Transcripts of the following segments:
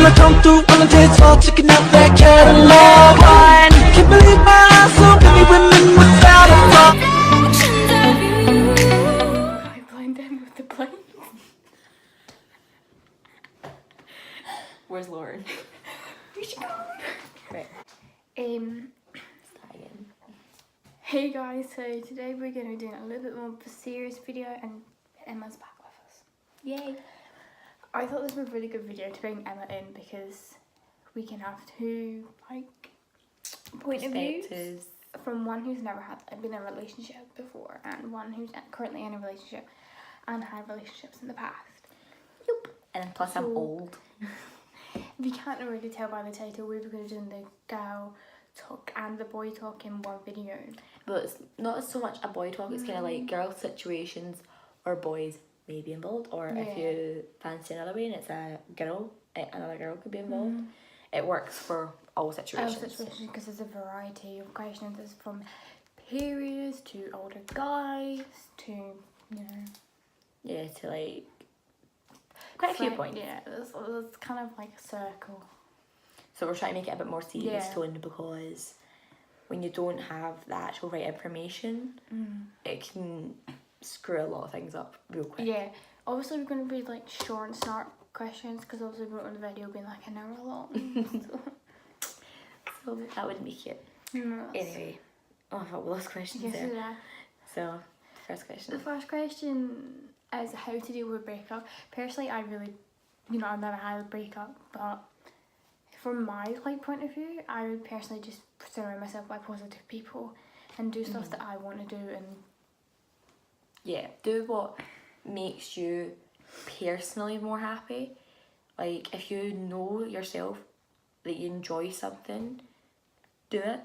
I come through on the dance floor, checking out that catalog. Can't believe my eyes, so many women without a flaw. I blinded him with the blind. Where's Lauren? Where'd she go? Right. Start again. Hey guys, so today we're going to be doing a little bit more of a serious video, and Emma's back with us. Yay. I thought this was a really good video to bring Emma in because we can have two point of views from one who's never been in a relationship before and one who's currently in a relationship and had relationships in the past. Yep. And plus I'm old. If you can't already tell by the title, we were going to do the girl talk and the boy talk in one video. But it's not so much a boy talk, it's kind of like girl situations or boys may be involved, or if you fancy another way and it's a girl, another girl could be involved. It works for all situations. All situations, because there's a variety of questions. There's from periods to older guys to, Yeah, to like quite a few points. Yeah, it's kind of like a circle. So we're trying to make it a bit more serious tone, because when you don't have the actual right information, it can screw a lot of things up real quick. Yeah, obviously we're going to be like short and snarp questions, because obviously we want the video being like an hour long. So that would make it. Anyway, I thought we lost questions yes, there. Yeah. So, first question. The first question is how to deal with a breakup. Personally, I really, I've never had a breakup, but from my point of view, I would personally just surround myself by positive people and do stuff that I want to do, and do what makes you personally more happy. Like, if you know yourself that you enjoy something, do it.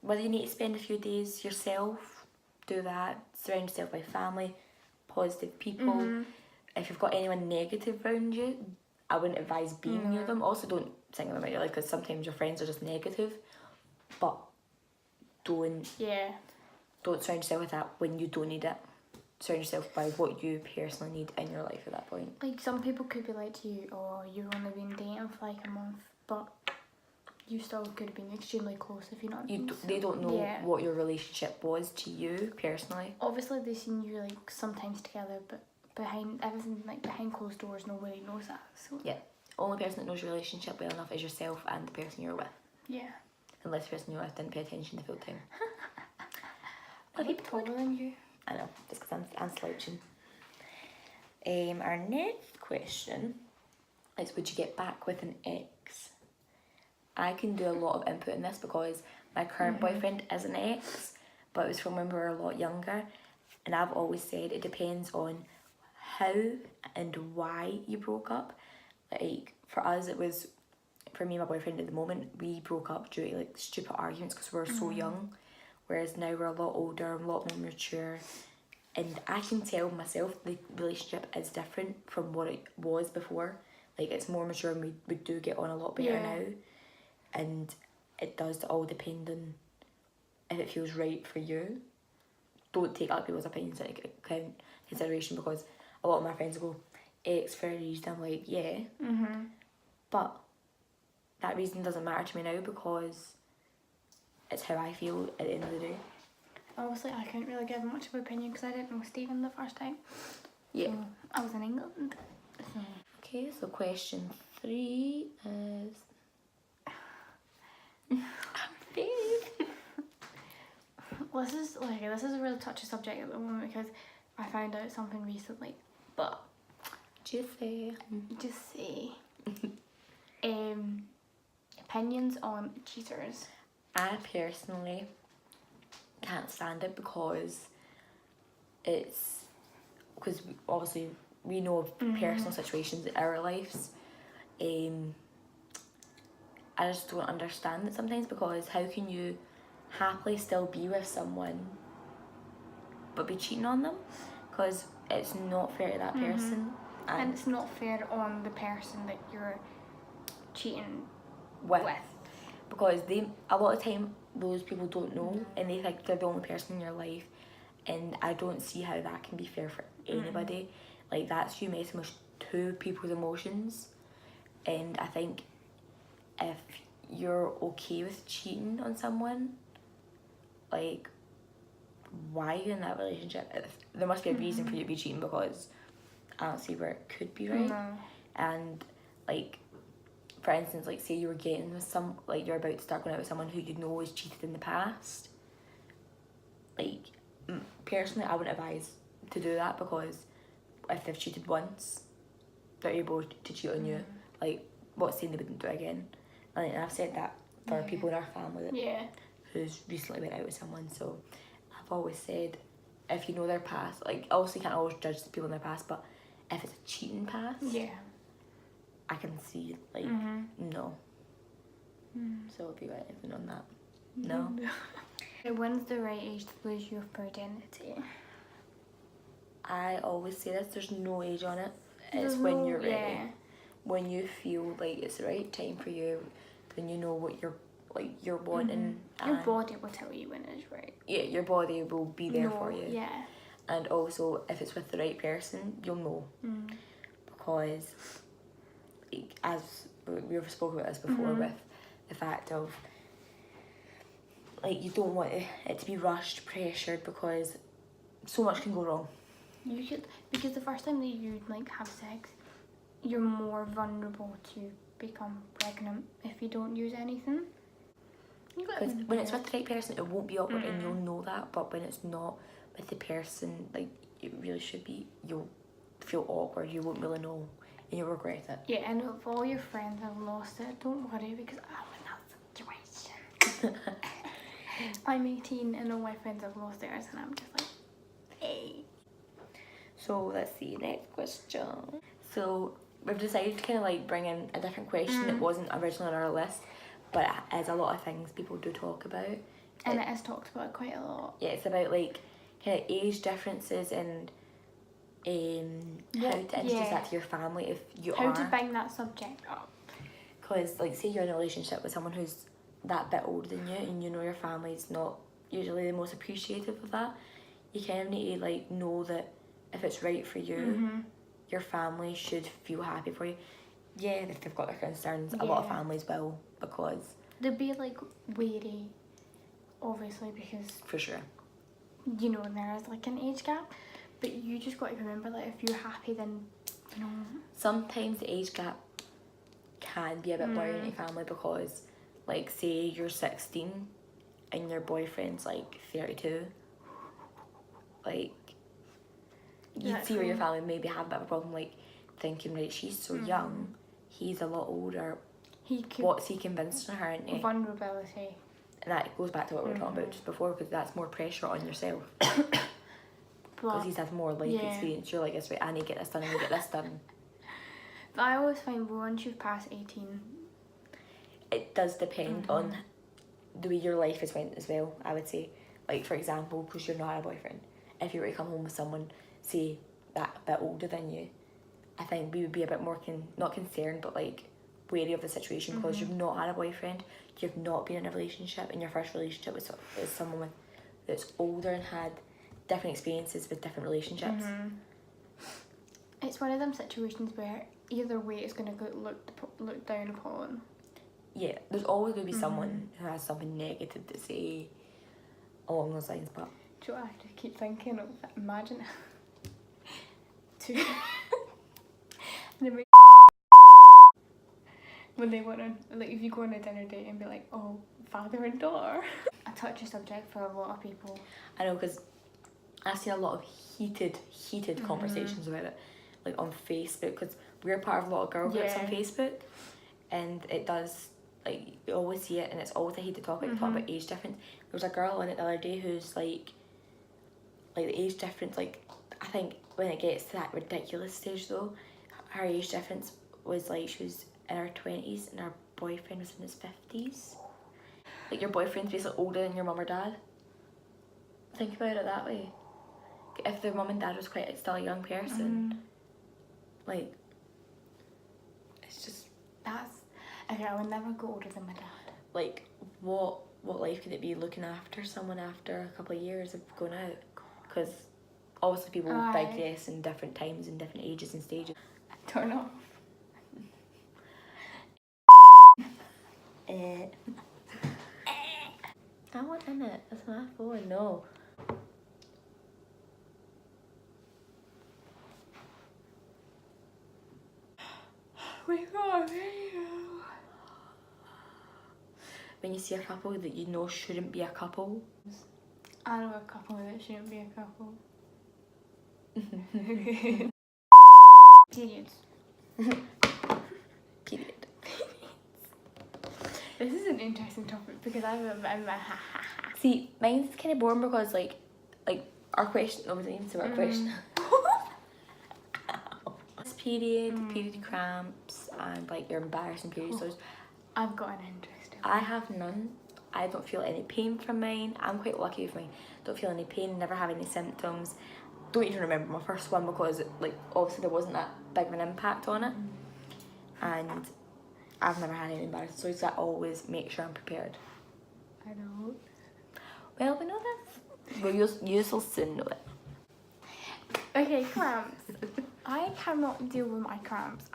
Whether you need to spend a few days yourself, do that. Surround yourself by family, positive people. If you've got anyone negative around you, I wouldn't advise being near them. Also, don't single them out your life, because sometimes your friends are just negative. But don't surround yourself with that when you don't need it. Surround yourself by what you personally need in your life at that point. Like, some people could be like to you, oh, you've only been dating for like a month, but you still could have been extremely close if you're not. They don't know what your relationship was to you personally. Obviously, they've seen you like sometimes together, but behind closed doors, nobody knows that. So Only person that knows your relationship well enough is yourself and the person you're with. Yeah. Unless the person you're with didn't pay attention the full time. I look taller than you. I know, just because I'm slouching. Our next question is, would you get back with an ex? I can do a lot of input in this because my current boyfriend is an ex, but it was from when we were a lot younger, and I've always said it depends on how and why you broke up. Like, for us, it was, for me and my boyfriend at the moment, we broke up due to like stupid arguments because we were so young, whereas now we're a lot older, a lot more mature, and I can tell myself the relationship is different from what it was before. Like, it's more mature, and we do get on a lot better now, and it does all depend on if it feels right for you. Don't take other people's opinions into consideration, because a lot of my friends will go, ex for a reason. I'm like, yeah, but that reason doesn't matter to me now, because it's how I feel at the end of the day. Obviously, I couldn't really give much of an opinion because I didn't know Stephen the first time. Yeah. So I was in England. So. Okay, so question 3 is... This is a really touchy subject at the moment because I found out something recently, but Just say. Opinions on cheaters. I personally can't stand it, because obviously we know of personal situations in our lives. I just don't understand it sometimes, because how can you happily still be with someone but be cheating on them? Because it's not fair to that person, and it's not fair on the person that you're cheating with. Because a lot of time those people don't know, and they think they're the only person in your life, and I don't see how that can be fair for anybody. Like, that's you messing with two people's emotions, And I think if you're okay with cheating on someone, like, why are you in that relationship? There must be a reason for you to be cheating, because I don't see where it could be right. No. And like, for instance, like, say you were getting with like, you're about to start going out with someone who you know has cheated in the past. Like, personally, I wouldn't advise to do that, because if they've cheated once, they're able to cheat on you. Like, what's saying they wouldn't do it again? And I've said that for people in our family that who's recently went out with someone. So I've always said, if you know their past, like, obviously you can't always judge the people in their past, but if it's a cheating past, I can see, like, no. So if you got anything on that? No? When's the right age to lose your virginity? I always say this, there's no age on it. It's when you're ready. When you feel like it's the right time for you, then you know what you're wanting. Your body will tell you when it's right. Yeah, your body will be there for you. Yeah. And also, if it's with the right person, you'll know. Because, like, as we've spoken about this before, with the fact of, like, you don't want it to be rushed, pressured, because so much can go wrong. You should, because the first time that you like have sex, you're more vulnerable to become pregnant if you don't use anything. Because when it's with the right person, it won't be awkward, and you'll know that. But when it's not with the person, like, it really should be, you'll feel awkward. You won't really know, and you'll regret it. Yeah, and if all your friends have lost it, don't worry, because I'm in that situation. I'm 18 and all my friends have lost theirs, and I'm just like, hey. So let's see, next question. So we've decided to kind of like bring in a different question that wasn't originally on our list, but it is a lot of things people do talk about. And it is talked about quite a lot. Yeah, it's about like kind of age differences and how to introduce that to your family if you how to bring that subject up. Because, like, say you're in a relationship with someone who's that bit older than you, and you know your family's not usually the most appreciative of that, you kind of need to like know that if it's right for you, your family should feel happy for you. Yeah, if they've got their concerns, a lot of families will, because they'll be like wary, obviously, because for sure, you know, there is like an age gap, but you just got to remember that if you're happy, then you know. Sometimes the age gap can be a bit worrying in your family, because, like, say you're 16 and your boyfriend's like 32, like, you'd see where your family maybe have a bit of a problem, like, thinking, right, she's so young, he's a lot older, what's he convincing her into? Vulnerability. And that goes back to what we were talking about just before, because that's more pressure on yourself. Because he's had more life experience. You're like, it's right, I need to get this done, I need to get this done. But I always find once you've passed 18... It does depend on the way your life has went as well, I would say. Like, for example, because you're not a boyfriend, if you were to come home with someone, say, that a bit older than you, I think we would be a bit more, not concerned, but like, wary of the situation, because you've not had a boyfriend, you've not been in a relationship, and your first relationship was someone that's older and had different experiences with different relationships. It's one of them situations where either way it's going to get looked down upon. Yeah, there's always going to be someone who has something negative to say along those lines, but... Do you know what I just keep thinking of? Imagine... when they want to, like, if you go on a dinner date and be like, oh, father and daughter. A touchy subject for a lot of people. I know, because I've seen a lot of heated conversations about it, like on Facebook, because we're part of a lot of girl groups on Facebook, and it does, like, you always see it, and it's always a heated topic, talk about age difference. There was a girl on it the other day who's like the age difference, like, I think when it gets to that ridiculous stage though, her age difference was like, she was in her 20s and her boyfriend was in his 50s. Like, your boyfriend's basically older than your mum or dad. Think about it that way. If their mum and dad was still a young person, like, it's just... Okay, I would never go older than my dad. Like, what life could it be looking after someone after a couple of years of going out? Because obviously people digress in different times and different ages and stages. Turn off. I want in it. That's my phone. No. We got a video. When you see a couple that you know shouldn't be a couple. I know a couple that shouldn't be a couple. Periods. Period. This is an interesting topic because I'm See, mine's kind of boring because like our question. Oh, we didn't even say our question. Period cramps, and like your embarrassing period stories. I've got an interesting one. I have none. I don't feel any pain from mine. I'm quite lucky with mine. Don't feel any pain, never have any symptoms. Don't even remember my first one because like obviously there wasn't that big of an impact on it. And I've never had any embarrassing stories, so I always make sure I'm prepared. I know. Well, we know this. Well, you'll soon know it. Okay, cramps. I cannot deal with my cramps.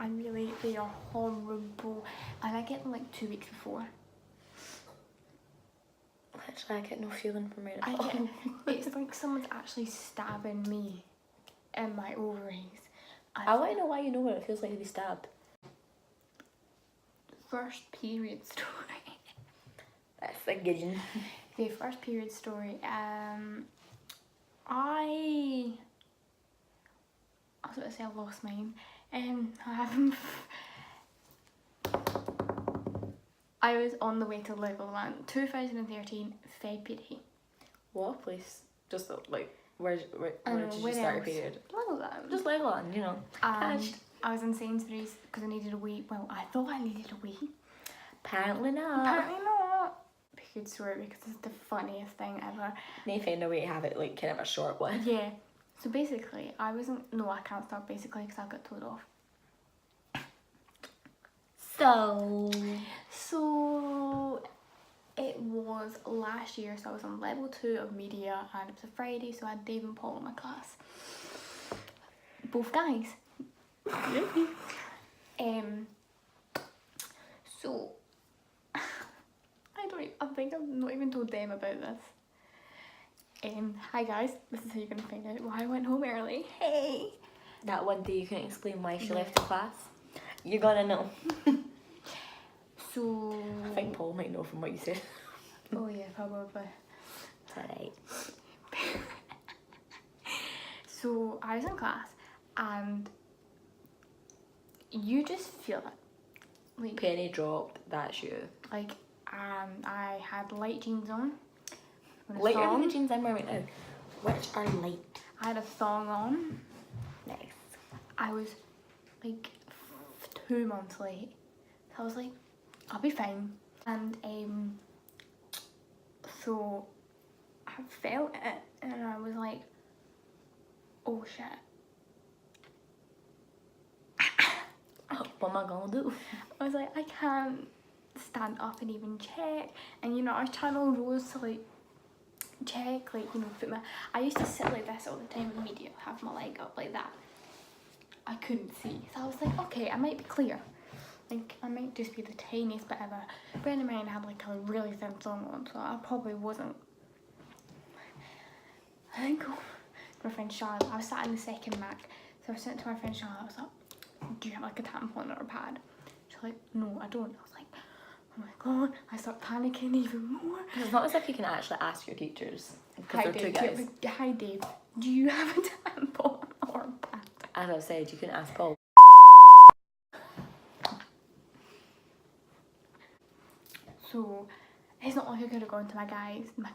They are horrible. And I get them like 2 weeks before. Actually, I get no feeling from it. It's like someone's actually stabbing me in my ovaries. I want to know why you know what it feels like to be stabbed. First period story. That's a good one. Okay, first period story. I was about to say I lost mine. I was on the way to Legoland, 2013 February. What place? Just like where did you start your period? Legoland. Just Legoland, you know. And I was in Sainsbury's because I needed a wee. Well, I thought I needed a wee. Apparently not. Apparently not. Period story because it's the funniest thing ever. They find a way to have it like kind of a short one. Yeah. So basically, I can't start basically because I got told off. So it was last year, so I was on level 2 of media and it was a Friday, so I had Dave and Paul in my class. Both guys. So I think I've not even told them about this. Hi guys, this is how you're gonna find out why I went home early. Hey! That one day you couldn't explain why she left the class. You're gonna know. So I think Paul might know from what you said. oh yeah, probably. It's alright. So I was in class and you just feel it. Like Penny dropped, that's you. like I had light jeans on. with a Lighter than thong. the jeans I'm wearing right now. Which are light. I had a thong on. Nice. I was like 2 months late. So I was like, I'll be fine. And so I felt it and I was like, oh shit. What am I gonna do? I was like, I can't stand up and even check. And you know, I was trying all those to like check, like, you know, I used to sit like this all the time in media, have my leg up like that. I couldn't see. So I was like, okay, I might be clear. Like, I might just be the tiniest bit ever. Bearing in mind I had like a really thin thong on, so I probably wasn't. I think my friend Charlotte, I was sat in the second Mac, so I sent to my friend Charlotte, I was like, do you have like a tampon or a pad? She's like, no, I don't. I was like, oh my god, I start panicking even more. It's not as if you can actually ask your teachers. Because Hi they're two Dave, guys. hi Dave, do you have a tampon or a pad? As I said, you can ask Paul. So it's not like I could have gone to my guys, my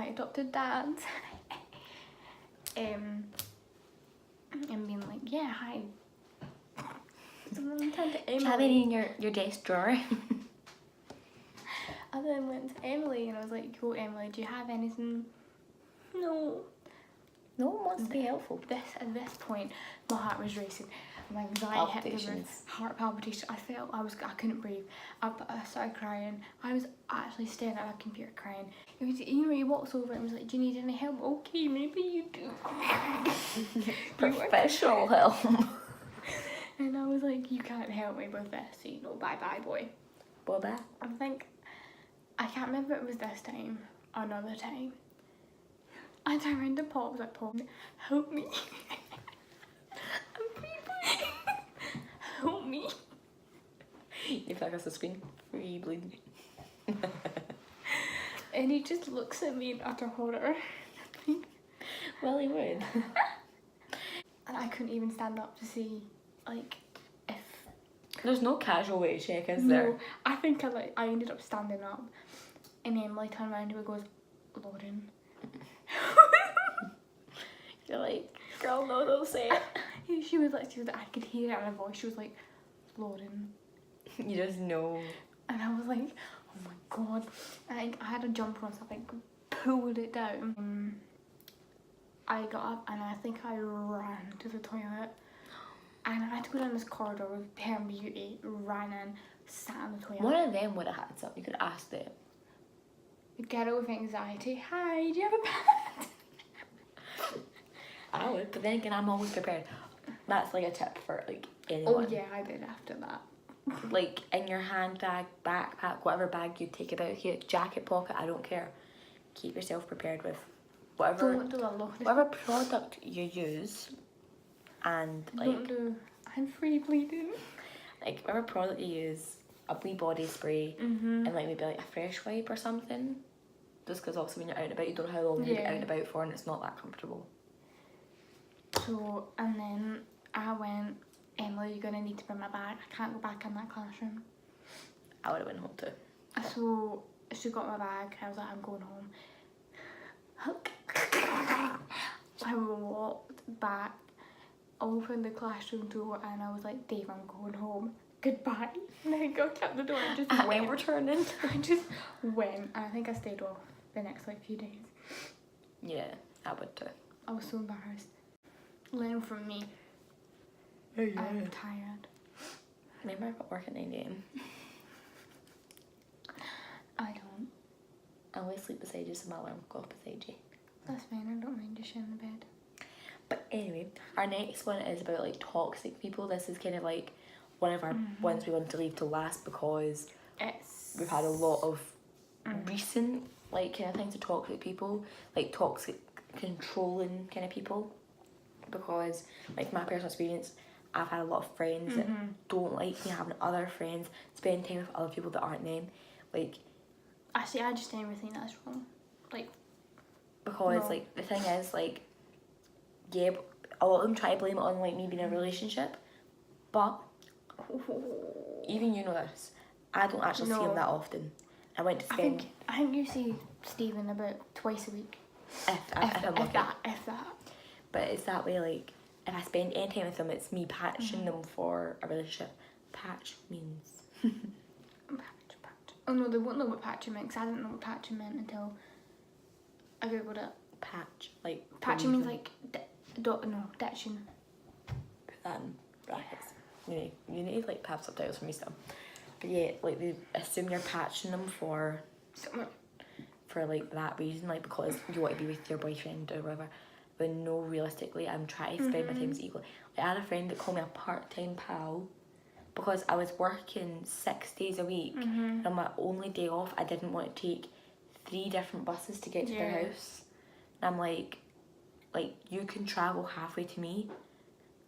adopted dads, and being like, yeah, hi. So then I turned to Do you have Emily. any in your desk drawer? I then went to Emily and I was like, yo Emily, do you have anything? No. No one wants to be helpful. At this point, my heart was racing. My anxiety hit the roof. Palpitations. Heart palpitation. I couldn't breathe. I started crying. I was actually staring at my computer crying. It was, you know, he walks over and was like, do you need any help? Okay, maybe you do. Professional help. And I was like, you can't help help me with this, so, you know, bye boy. Bye-bye. I can't remember if it was this time or another time. I turned around to Paul, I was like, Paul, help me. I'm free bleeding. Help me. You feel like that's the screen? Free bleeding. And he just looks at me in utter horror. Well, he would. And I couldn't even stand up to see, like, if... There's no casual way to check, is No, there? I think I ended up standing up. And Emily turned around and he goes, Lauren. You're like, girl, no, don't say it. She was like, I could hear it in her voice. She was like, Lauren. You just know. And I was like, oh my god. And I had a jumper on, so I like pulled it down. I got up and I think I ran to the toilet. And I had to go down this corridor with Hair and Beauty, ran in, sat in the toilet. One of them would have had something. You could ask them. The girl with anxiety, hi, do you have a pad? I would, but then again, I'm always prepared. That's like a tip for like anyone. Oh yeah, I did after that. Like in your handbag, backpack, whatever bag you take about here, jacket pocket, I don't care. Keep yourself prepared with whatever Don't do a lot. whatever product you use, and like Don't do, I'm free bleeding. like whatever product you use, a wee body spray, and like maybe like a fresh wipe or something. Just because also when you're out and about, you don't know how long you're out and about for, and it's not that comfortable. So, and then I went, Emily, you're gonna need to bring my bag. I can't go back in that classroom. I would have went home too. So she got my bag. I was like, I'm going home. I walked back, opened the classroom door, and I was like, Dave, I'm going home. Goodbye. And I got out the door and just went. Returning. I just went, and I think I stayed off the next like few days. Yeah, I would too. I was so embarrassed. Learn from me. Oh, yeah. I'm tired. Remember I got work at 9 AM. I don't. I always sleep beside you so my alarm will go off beside you. That's fine, I don't mind you sharing the bed. But anyway, our next one is about like toxic people. This is kind of like one of our ones we wanted to leave to last because we've had a lot of recent like kind of things to toxic people, like toxic controlling kind of people. Because like my personal experience, I've had a lot of friends that don't like me having other friends, spend time with other people that aren't them. Like actually, I just never think that's wrong. Like, because no. like the thing is like, yeah, a lot of them try to blame it on like me being in a relationship, but even you know this, I don't actually see him that often. I went to spend. I think you see Stephen about twice a week. If I'm lucky. If that. But it's that way, like, if I spend any time with them, it's me patching them for a relationship. Patch means. Patch. Oh no, they won't know what patching meant, because I didn't know what patching meant until I googled it. Patch, like. Patching means like, ditching. Put that in brackets. You need to like have subtitles for me still. But yeah, like they assume you're patching them for like that reason, like because you want to be with your boyfriend or whatever. But no, realistically, I'm trying to spend my time as equal. Like, I had a friend that called me a part-time pal because I was working 6 days a week, and on my only day off, I didn't want to take 3 different buses to get to their house. And I'm like, you can travel halfway to me,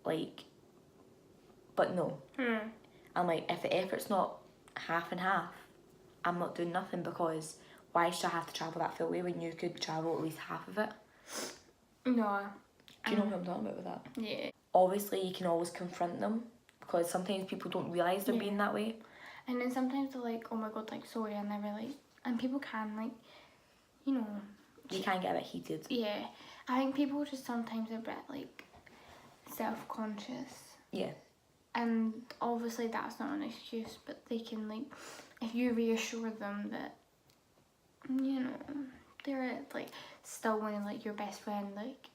like, but no. I'm like, if the effort's not half and half, I'm not doing nothing, because why should I have to travel that full way when you could travel at least half of it? No. Do you know what I'm talking about with that? Yeah. Obviously, you can always confront them, because sometimes people don't realise they're being that way. And then sometimes they're like, oh my god, like, sorry, I never, like... And people can, like, you know... You can get a bit heated. Yeah. I think people just sometimes are a bit, like, self-conscious. Yeah. And obviously that's not an excuse, but they can, like... If you reassure them that, you know, they're, like, still one of, like, your best friend, like,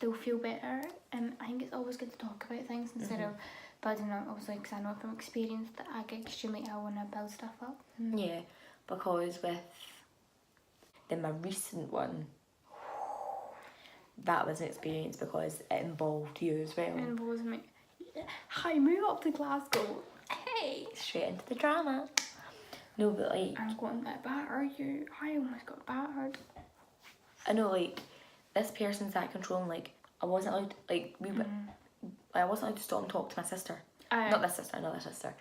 they'll feel better. And I think it's always good to talk about things instead of building up. Obviously, because I know from experience that I get extremely ill when I build stuff up. Yeah, because with my recent one, that was an experience because it involved you as well. And was me, hi, move up to Glasgow. Hey! Straight into the drama. No, but like, I'm going to get battered. I almost got battered. I know, like, this person's that controlling. Like, I wasn't allowed, like, I wasn't allowed to stop and talk to my sister. Not this sister, another sister.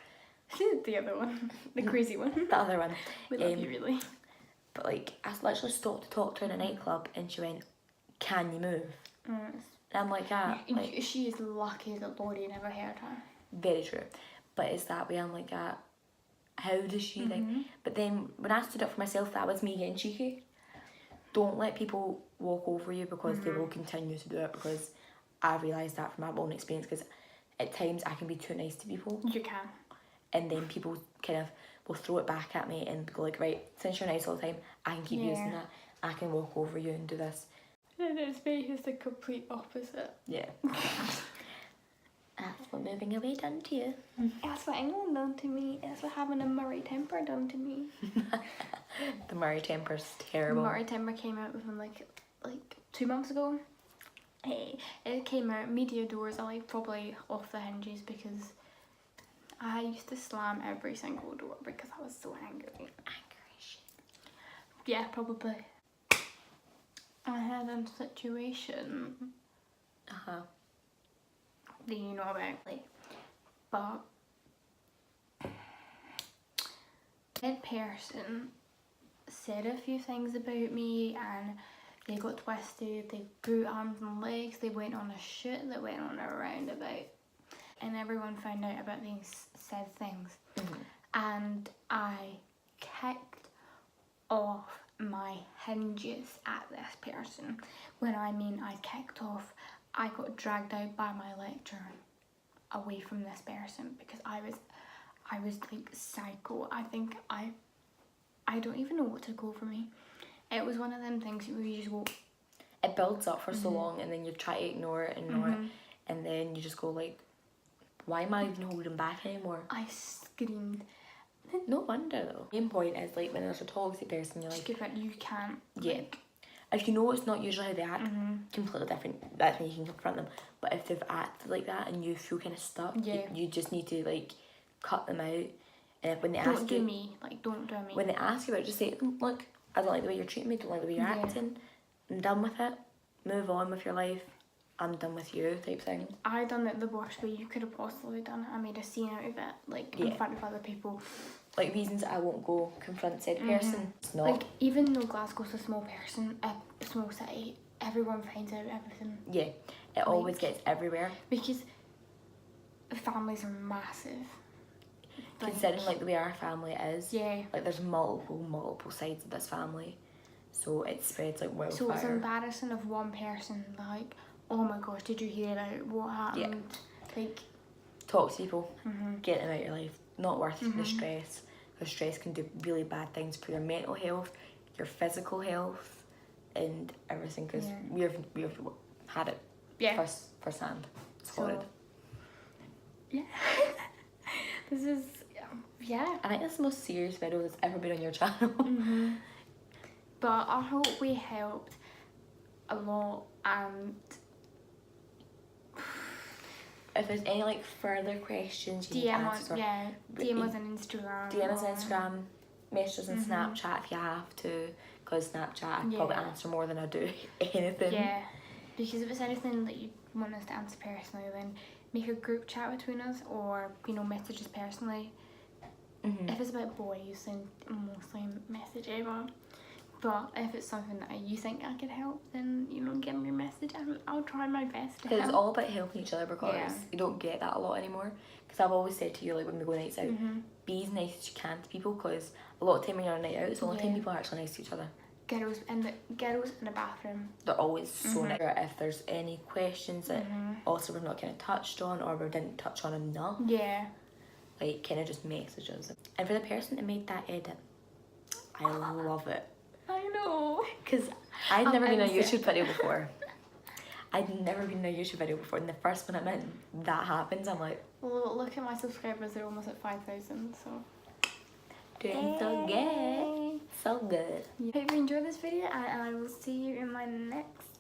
The other one. The crazy one. The other one. We love you, really. But, like, I literally stopped to talk to her in a nightclub, and she went, "Can you move?" And I'm like, "Yeah." Like, she is lucky that Lori never heard her. very true. But it's that way, I'm like, how does she, like... But then, when I stood up for myself, that was me getting cheeky. Don't let people walk over you because they will continue to do it, because I realised that from my own experience, because at times I can be too nice to people. You can. And then people kind of will throw it back at me and go like, right, since you're nice all the time, I can keep using that. I can walk over you and do this. And it's me who's the complete opposite. Yeah. That's what moving away done to you. That's what England done to me. That's what having a Murray temper done to me. The Murray temper's terrible. Murray temper came out within like 2 months ago. Hey, it came out, media doors are like probably off the hinges because I used to slam every single door because I was so angry. Yeah, probably. I had a situation that you know about, like, but that person said a few things about me and they got twisted, they grew arms and legs, they went on a shoot that went on a roundabout and everyone found out about these said things. And I kicked off my hinges at this person. When I mean I kicked off, I got dragged out by my lecturer away from this person because I was like psycho. I think I don't even know what to go for me. It was one of them things where you just go... It builds up for so long and then you try to ignore it, and then you just go like, why am I even holding back anymore? I screamed. No wonder though. The main point is like when there's a toxic person, you're like... Just like, you can't. Yeah. Like, if you know it's not usually how they act, completely different, that's when you can confront them. But if they've acted like that and you feel kind of stuck, you just need to like cut them out. And when they don't ask do you... me. Like, don't do me. When they ask you about it, just say, look, I don't like the way you're treating me, don't like the way you're acting. I'm done with it. Move on with your life. I'm done with you, type thing. I done it the worst way you could have possibly done it. I made a scene out of it, like in front of other people. Like reasons I won't go confront said person. It's not. Like, even though Glasgow's a small small city, everyone finds out everything. Yeah, it always gets everywhere. Because families are massive. Considering like the way our family is. Yeah. Like there's multiple sides of this family. So it spreads like wildfire. So it's embarrassing of one person, like, oh my gosh, did you hear that? What happened? Yeah. Like, talk to people, get them out of your life. Not worth the stress. Because stress can do really bad things for your mental health, your physical health, and everything. Because we've had it firsthand. It's horrid. Yeah. This is, I think this is the most serious video that's ever been on your channel. But I hope we helped a lot, and if there's any like further questions you DM us, DM us on Instagram. DM us on Instagram, message us on Snapchat if you have to, because Snapchat I probably answer more than I do anything. Yeah, because if it's anything that you want us to answer personally, then make a group chat between us, or message us personally. If it's about boys, then mostly message Eva. But if it's something that you think I could help, then give me a message and I'll try my best to help. It's all about helping each other, because you don't get that a lot anymore. Because I've always said to you, like when we go nights out, be as nice as you can to people, because a lot of time when you're on a night out, it's the only time people are actually nice to each other. Girls in the bathroom. They're always so nice. If there's any questions that also we've not kind of touched on, or we didn't touch on enough, like kind of just message us. And for the person that made that edit, I love it. I know. Because I'd never been in a YouTube video before. I'd never been in a YouTube video before, and the first one I'm in, that happens, I'm like... Well, look at my subscribers, they're almost at 5,000, so... Doing so good. So good. Hope you enjoyed this video, and I will see you in my next...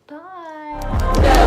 Bye!